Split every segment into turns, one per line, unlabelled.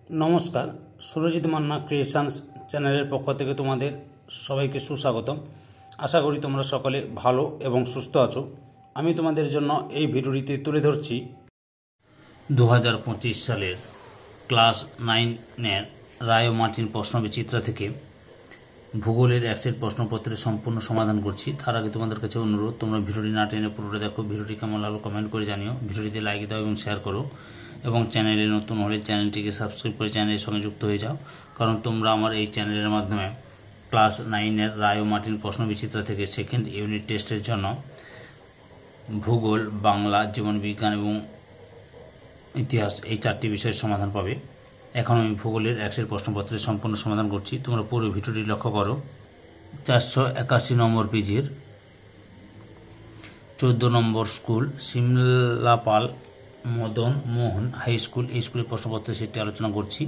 নমস্কার, সুরজিৎ মান্না ক্রিয়েশনস চ্যানেলের পক্ষ থেকে তোমাদের সবাইকে সুস্বাগতম। আশা করি তোমরা সকলে ভালো এবং সুস্থ আছো। আমি তোমাদের জন্য এই ভিডিওটিতে তুলে ধরছি 2025 সালের ক্লাস 9-এর রায় ও মার্টিন প্রশ্নবিচিত্রা থেকে ভূগোলের এক সেট প্রশ্নপত্রের সম্পূর্ণ সমাধান করছি। তার আগে তোমাদের কাছে অনুরোধ, তোমরা ভিডিওটি না টেনে পুরোটা দেখো। ভিডিওটি কেমন লাগলো কমেন্ট করে জানিও, ভিডিওটিতে লাইক দাও এবং শেয়ার করো, এবং চ্যানেলে নতুন হলে চ্যানেলটিকে সাবস্ক্রাইব করে চ্যানেলের সঙ্গে যুক্ত হয়ে যাও, কারণ তোমরা আমার এই চ্যানেলের মাধ্যমে ক্লাস 9-এর রায় ও মার্টিন প্রশ্নবিচিত্রা থেকে সেকেন্ড ইউনিট টেস্টের জন্য ভূগোল, বাংলা, জীবনবিজ্ঞান এবং ইতিহাস এই 4টি বিষয়ের সমাধান পাবে। এখন আমি ভূগোলের এক সেট প্রশ্নপত্রের সম্পূর্ণ সমাধান করছি। তোমরা পুরো ভিডিওটি লক্ষ্য করো। 481 নম্বর পেজের 14 নম্বর school Simlapal Madan Mohan high school, এই স্কুলের প্রশ্নপত্রের সেটটি আলোচনা করছি।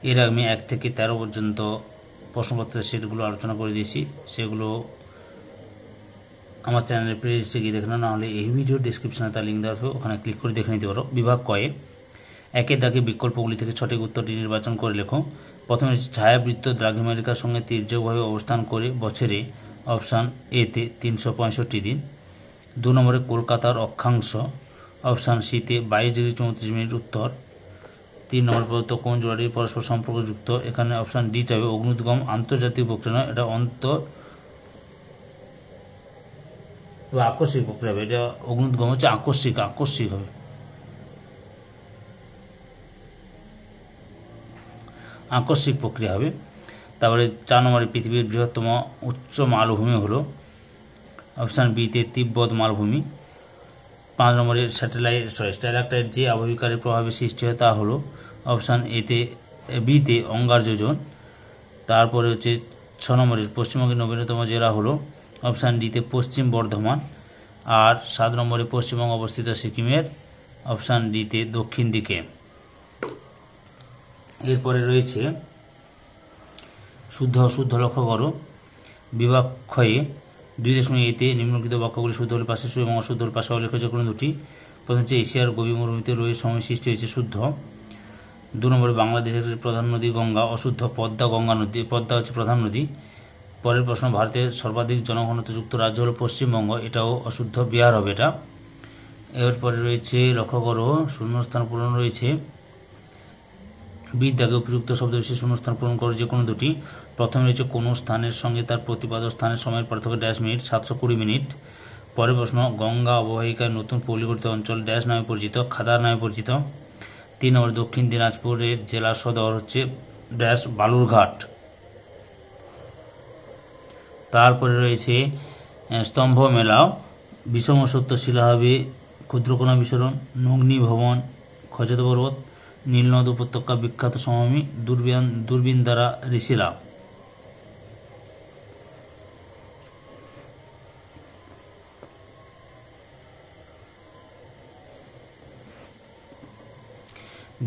এর আগে আমি 1 থেকে 13 পর্যন্ত প্রশ্নপত্রের সেটগুলো আলোচনা করে দিয়েছি, সেগুলো আমার চ্যানেলের প্লেলিস্টে গিয়ে দেখে নাও, নাহলে এই ভিডিও ডিসক্রিপশনে তার লিঙ্ক দেওয়া থাকবে, ওখানে ক্লিক করে দেখে নিতে পারো। বিভাগ কয়ে একের দাগে বিকল্পগুলি থেকে সঠিক উত্তরটি নির্বাচন করে লেখো। প্রথমে ছায়াবৃত্ত দ্রাঘিমারেখার সঙ্গে তির্যকভাবে অবস্থান করে বছরে অপশান এতে 365 দিন। 2 নম্বরে কলকাতার অক্ষাংশ, অপশান সিতে 22 ডিগ্রি 34 মিনিট উত্তর। 3 নম্বর প্রদত্ত কোন জোড়াটি পরস্পর সম্পর্কযুক্ত, এখানে অপশান ডিটা হবে অগ্নুদ্গম আন্তর্জাতিক প্রক্রিয়া নয়, এটা আকস্মিক প্রক্রিয়া হবে। এটা অগ্নুদ্গম হচ্ছে আকস্মিক হবে। আকস্মিক প্রক্রিয়া হবে। তারপরে 4 নম্বরে পৃথিবীর বৃহত্তম উচ্চ মালভূমি হলো অপশান বিতে তিব্বত মালভূমি। 5 নম্বরের স্ট্যালাকটাইট যে আবহবিকারের প্রভাবে সৃষ্টি হয় তা হলো অপশান বিতে অঙ্গার যোজন। তারপরে হচ্ছে 6 নম্বরের পশ্চিমবঙ্গের নবীনতম জেলা হলো অপশান ডিতে পশ্চিম বর্ধমান। আর 7 নম্বরে পশ্চিমবঙ্গ অবস্থিত সিকিমের অপশান ডিতে দক্ষিণ দিকে। এরপরে রয়েছে শুদ্ধ অশুদ্ধ লক্ষ্য করো। বিভাগ ক্ষয়ে 2.a-তে নিম্নলিখিত বাক্যগুলি শুদ্ধ হলে পাশে এবং অশুদ্ধ হলে পাশে উল্লেখ যে কোনো দুটি। প্রথম হচ্ছে এশিয়ার গভীর মরুভূমিতে লোহিত সময় সৃষ্টি হয়েছে, শুদ্ধ। 2 নম্বরে বাংলাদেশের প্রধান নদী গঙ্গা, অশুদ্ধ। পদ্মা হচ্ছে প্রধান নদী। পরের প্রশ্ন, ভারতের সর্বাধিক জনঘনত্বযুক্ত রাজ্য হলো পশ্চিমবঙ্গ, এটাও অশুদ্ধ, বিহার হবে এটা। এরপরে রয়েছে লক্ষ্য করো শূন্যস্থান পূরণ রয়েছে। বিদ্যাকে উপযুক্ত শব্দ বিশেষ শূন্যস্থান পূরণ করো যে কোনো দুটি। প্রথমে রয়েছে কোনো স্থানের সঙ্গে তার প্রতিপাদ্য স্থানের সময়ের পার্থক্য ড্যাশ মিনিট, 720 মিনিট। পরের প্রশ্ন, গঙ্গা অববাহিকায় নতুন পল্লীগঠিত অঞ্চল ড্যাশ নামে পরিচিত, খাদার নামে পরিচিত। 3 নম্বর দক্ষিণ দিনাজপুরের জেলার সদর হচ্ছে ড্যাশ বালুরঘাট। তারপরে রয়েছে স্তম্ভ মেলাও, বিষম সত্য শিলা হবে, ক্ষুদ্রকোনা বিসরণ, নগ্নি ভবন, খচত পর্বত, নীলনদ উপত্যকা বিখ্যাত সমভূমি, দূরবীন দ্বারা ঋষিলাভ।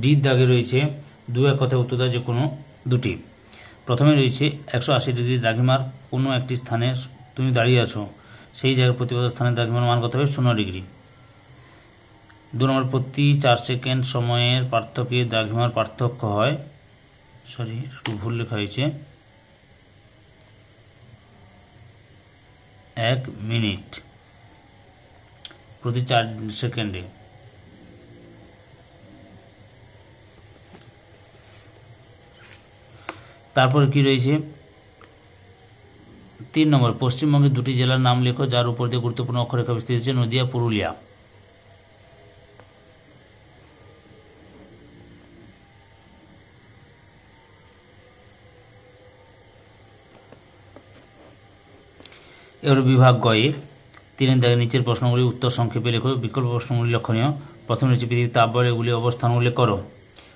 ডির দাগে রয়েছে 2-1 কথায় উত্তর দেওয়া যে কোনো দুটি। প্রথমে রয়েছে 180 ডিগ্রি দ্রাঘিমার কোনো একটি স্থানে তুমি দাঁড়িয়ে আছো, সেই জায়গায় প্রতিপাদ্য স্থানের দ্রাঘিমার মান কত হবে? 0 ডিগ্রি। 2 নম্বর প্রতি 4 সেকেন্ড সময়ের পার্থক্যে দ্রাঘিমার পার্থক্য হয়, একটু ভুল লেখা হয়েছে, 1 মিনিট প্রতি 4 সেকেন্ডে। তারপরে কি রয়েছে 3 নম্বর, পশ্চিমবঙ্গের 2টি জেলার নাম লেখো যার উপর দিয়ে গুরুত্বপূর্ণ অক্ষরেখা বিস্তৃত হচ্ছে, নদিয়া, পুরুলিয়া। এবার বিভাগ গয়ে 3-এর দাগে নিচের প্রশ্নগুলি উত্তর সংক্ষেপে লেখো। বিকল্প প্রশ্নগুলি লক্ষণীয়। প্রথমে রয়েছে পৃথিবীর তাপবলয়গুলি অবস্থান উল্লেখ করো।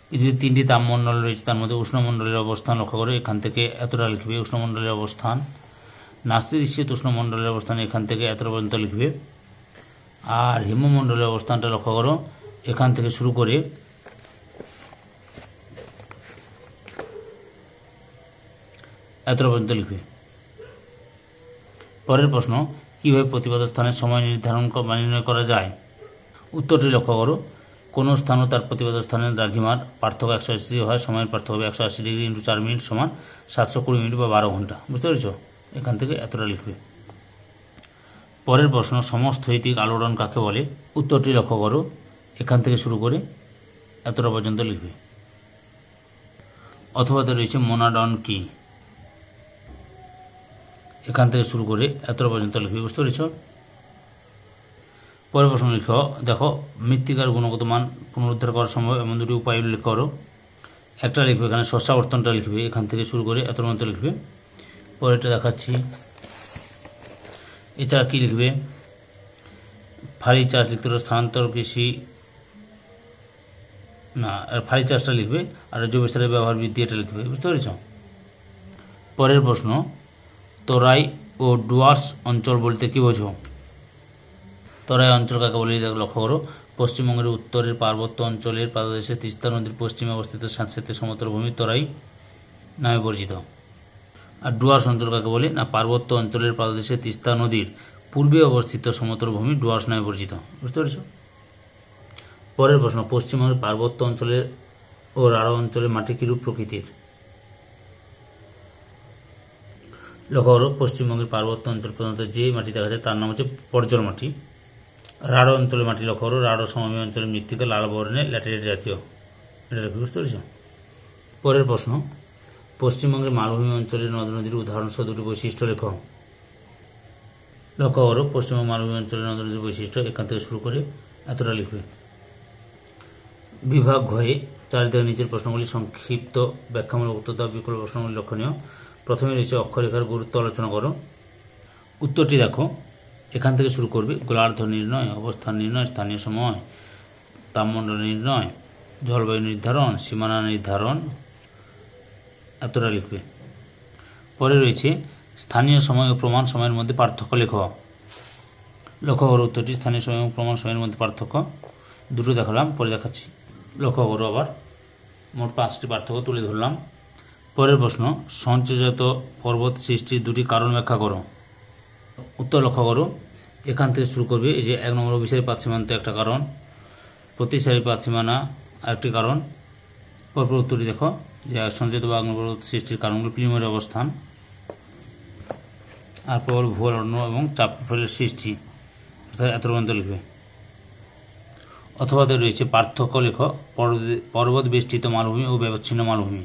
পৃথিবীর 3টি তাপমণ্ডল রয়েছে, তার মধ্যে উষ্ণমণ্ডলের অবস্থান লক্ষ্য করো, এখান থেকে এতটা লিখবে উষ্ণমণ্ডলের অবস্থান। নাতিশীতোষ্ণ উষ্ণমণ্ডলের অবস্থান এখান থেকে এতটা পর্যন্ত লিখবে। আর হিমমণ্ডলের অবস্থানটা লক্ষ্য করো, এখান থেকে শুরু করে এতটা পর্যন্ত লিখবে। পরের প্রশ্ন, কিভাবে প্রতিপাদ্য স্থানের সময় নির্ণয় করা যায়? উত্তরটি লক্ষ্য করো। কোনো স্থান ও তার প্রতিপাদ্য স্থানের দ্রাঘিমার পার্থক্য 180 হয়, সময়ের পার্থক্য হবে 180 ডিগ্রি ইন্টু 4 মিনিট সমান 720 মিনিট বা 12 ঘন্টা। বুঝতে পেরেছ? এখান থেকে এতটা লিখবে। পরের প্রশ্ন, সমস্থৈতিক আলোড়ন কাকে বলে? উত্তরটি লক্ষ্য করো। এখান থেকে শুরু করে এতটা পর্যন্ত লিখবে। অথবাতে রয়েছে মোনাডন কি? এখান থেকে শুরু করে এতটা পর্যন্ত লিখবে। বুঝতে পেরেছ? পরের প্রশ্ন দেখো মৃত্তিকার গুণগত মান পুনরুদ্ধার করা সম্ভব এমন দুটি উপায় উল্লেখ করো। একটা লিখবে, এখানে শস্যাবর্তনটা লিখবে, এখান থেকে শুরু করে এত পর্যন্ত লিখবে। পরেরটা দেখাচ্ছি। এছাড়া কি লিখবে? ফালি চাষ লিখতে পারো, স্থানান্তর কৃষি না, ফালি চাষটা লিখবে, আর জৈব সারের ব্যবহার বৃদ্ধি এটা লিখবে। বুঝতে পেরেছ? পরের প্রশ্ন, তরাই ও ডুয়ার্স অঞ্চল বলতে কি বোঝো? তরাই অঞ্চল কাকে বলে লক্ষ্য করো। পশ্চিমবঙ্গের উত্তরের পার্বত্য অঞ্চলের পাদদেশে তিস্তা নদীর পশ্চিমে অবস্থিত স্যাঁতসেঁতে সমতল ভূমি তরাই নামে পরিচিত। আর ডুয়ার্স অঞ্চল কাকে বলে? না, পার্বত্য অঞ্চলের পাদদেশে তিস্তা নদীর পূর্বে অবস্থিত সমতল ভূমি ডুয়ার্স নামে পরিচিত। বুঝতে পেরেছ? পরের প্রশ্ন, পশ্চিমবঙ্গের পার্বত্য অঞ্চলের ও রাঢ় অঞ্চলের মাটি কিরূপ প্রকৃতির? লক্ষ্য করো, পশ্চিমবঙ্গের পার্বত্য অঞ্চল প্রধানত যে মাটি দেখা যায় তার নাম হচ্ছে পর্জল মাটি। রাঢ় অঞ্চলের মাটি লক্ষ্য করো, রাঢ় সমভূমি অঞ্চলের মৃত্তিকা লাল বর্ণের ল্যাটেরাইট জাতীয়। এটা লিখে। বুঝতে পেরেছ? পরের প্রশ্ন, পশ্চিমবঙ্গের মালভূমি অঞ্চলের নদ নদীর উদাহরণসহ দুটি বৈশিষ্ট্য লেখো। লক্ষ্য করো, পশ্চিমবঙ্গ মালভূমি অঞ্চলের নদ নদীর বৈশিষ্ট্য, এখান থেকে শুরু করে এতটা লিখবে। বিভাগ ঘয়ে চারিদিকে নিচের প্রশ্নগুলি সংক্ষিপ্ত ব্যাখ্যামূলক উত্তর দাও। বিকল্প প্রশ্নগুলি লক্ষণীয়। প্রথমে রয়েছে অক্ষরেখার গুরুত্ব আলোচনা করো। উত্তরটি দেখো, এখান থেকে শুরু করবে। গোলার্ধ নির্ণয়, অবস্থান নির্ণয়, স্থানীয় সময়, তাপমণ্ডল নির্ণয়, জলবায়ু নির্ধারণ, সীমানা নির্ধারণ, এতটা লিখবে। পরে রয়েছে স্থানীয় সময় ও প্রমাণ সময়ের মধ্যে পার্থক্য লেখো। লক্ষ্য করো, উত্তরটি স্থানীয় সময় এবং প্রমাণ সময়ের মধ্যে পার্থক্য দুটো দেখালাম, পরে দেখাচ্ছি। লক্ষ্য করো, আবার মোট 5টি পার্থক্য তুলে ধরলাম। পরের প্রশ্ন, সঞ্চয়জাত পর্বত সৃষ্টির দুটি কারণ ব্যাখ্যা করো। উত্তর লক্ষ্য করো, এখান থেকে শুরু করবে। এই যে 1 নম্বর অভিসারী পাত সীমান্ত একটা কারণ, প্রতিসারী পাত সীমানা আরেকটি কারণ। পরপর উত্তরটি দেখো যে সঞ্চয়িত বা অগ্নিপর্বত সৃষ্টির কারণগুলো প্রিমোরি অবস্থান, আর প্রবল ভূগর্ভ এবং চাপ ফলের সৃষ্টি, অর্থাৎ এত পর্যন্ত লিখবে। অথবা রয়েছে পার্থক্য লেখো, পর্বত বেষ্টিত মালভূমি ও ব্যবচ্ছিন্ন মালভূমি।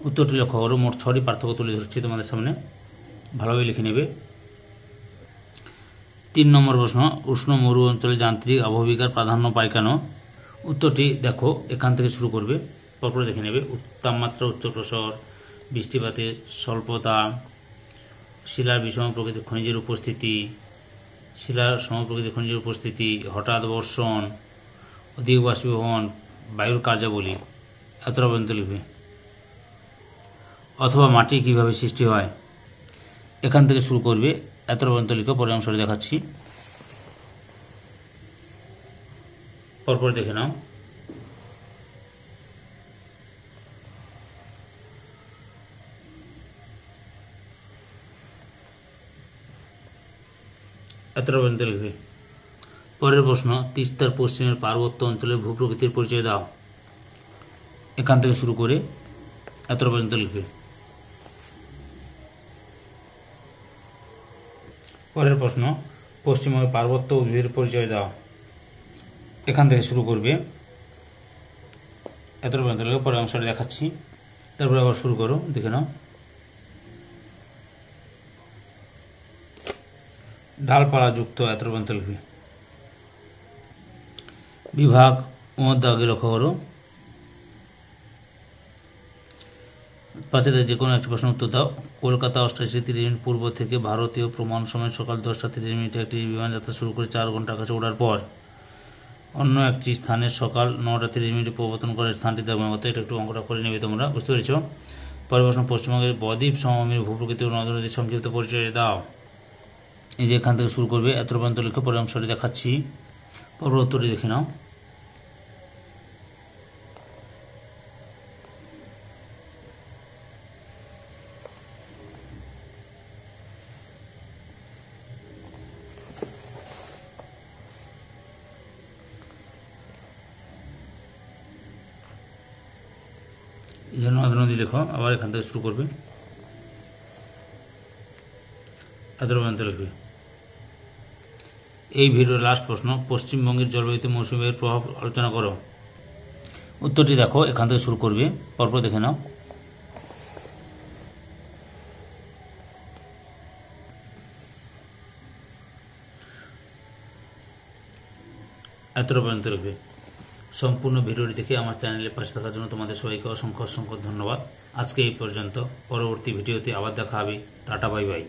উত্তরটি লক্ষ্য করো, মোট 6টি পার্থক্য তুলে ধরছি তোমাদের সামনে, ভালোভাবে লিখে নেবে। 3 নম্বর প্রশ্ন, উষ্ণ মরু অঞ্চলে যান্ত্রিক আবহবিকার প্রাধান্য পায় কেন? উত্তরটি দেখো, এখান থেকে শুরু করবে, পরপর দেখে নেবে। তাপমাত্রা উচ্চ প্রসর, বৃষ্টিপাতের স্বল্পতা, শিলার বিষম প্রকৃতির খনিজের উপস্থিতি, শিলার সম প্রকৃতির খনিজের উপস্থিতি, হঠাৎ বর্ষণ, অধিক বাষ্পীভবন, বায়ুর কার্যাবলী, এতটা পর্যন্ত লিখবে। অথবা মাটি কিভাবে সৃষ্টি হয়, এখান থেকে শুরু করবে, এতটা পর্যন্ত লিখো। পরের অংশটি দেখাচ্ছি, পরপর দেখে নাও। এতটা পর্যন্ত লিখবে। পরের প্রশ্ন, তিস্তার পশ্চিমের পার্বত্য অঞ্চলের ভূপ্রকৃতির পরিচয় দাও। এখান থেকে শুরু করে এতটা পর্যন্ত লিখবে। পরের প্রশ্ন, পশ্চিমবঙ্গের পার্বত্য উদ্ভিদের পরিচয় দাও। এখান থেকে শুরু করবে, এতটা পর্যন্ত লিখবে। পরের অংশটি দেখাচ্ছি, তারপরে আবার শুরু করো, দেখে নাও। ডালপালা যুক্ত, এতটা পর্যন্ত লিখবে। বিভাগ ও মধ্যে আগে লক্ষ্য করো। 5 যে কোনো একটি প্রশ্ন উত্তর দাও। কলকাতা 88:30 পূর্ব থেকে ভারতীয় প্রমাণ সময় সকাল 10:30 একটি বিমান যাত্রা শুরু করে 4 ঘন্টা আকাশে ওঠার পর অন্য একটি স্থানের সকাল 9:30 প্রবর্তন করে স্থানটি দেখাতে। এটা একটু অঙ্কটা করে নেবে তোমরা, বুঝতে পেরেছ? পরের প্রশ্ন, পশ্চিমবঙ্গের বদ্বীপ সমভূমির ভূপ্রকৃতি ও নদ নদীর সংক্ষিপ্ত পরিচয় দাও। এই যে এখান থেকে শুরু করবে, এত পর্যন্ত লিখে। পরের অংশটি দেখাচ্ছি, পরপর উত্তরটি দেখে নাও। এখানে নদ নদী লেখো, আবার এখান থেকে শুরু করবে, এত পর্যন্ত লিখবে। এই ভিডিওর লাস্ট প্রশ্ন, পশ্চিমবঙ্গের জলবায়ুতে মৌসুমী বায়ুর প্রভাব আলোচনা করো। উত্তরটি দেখো, এখান থেকে শুরু করবে, পরপর দেখে নাও। এতটা পর্যন্ত লিখবে। সম্পূর্ণ ভিডিওটি দেখে আমার চ্যানেলের পাশে থাকার জন্য তোমাদের সবাইকে অসংখ্য অসংখ্য ধন্যবাদ। আজকে এই পর্যন্ত, পরবর্তী ভিডিওতে আবার দেখা হবে। Tata, bye bye.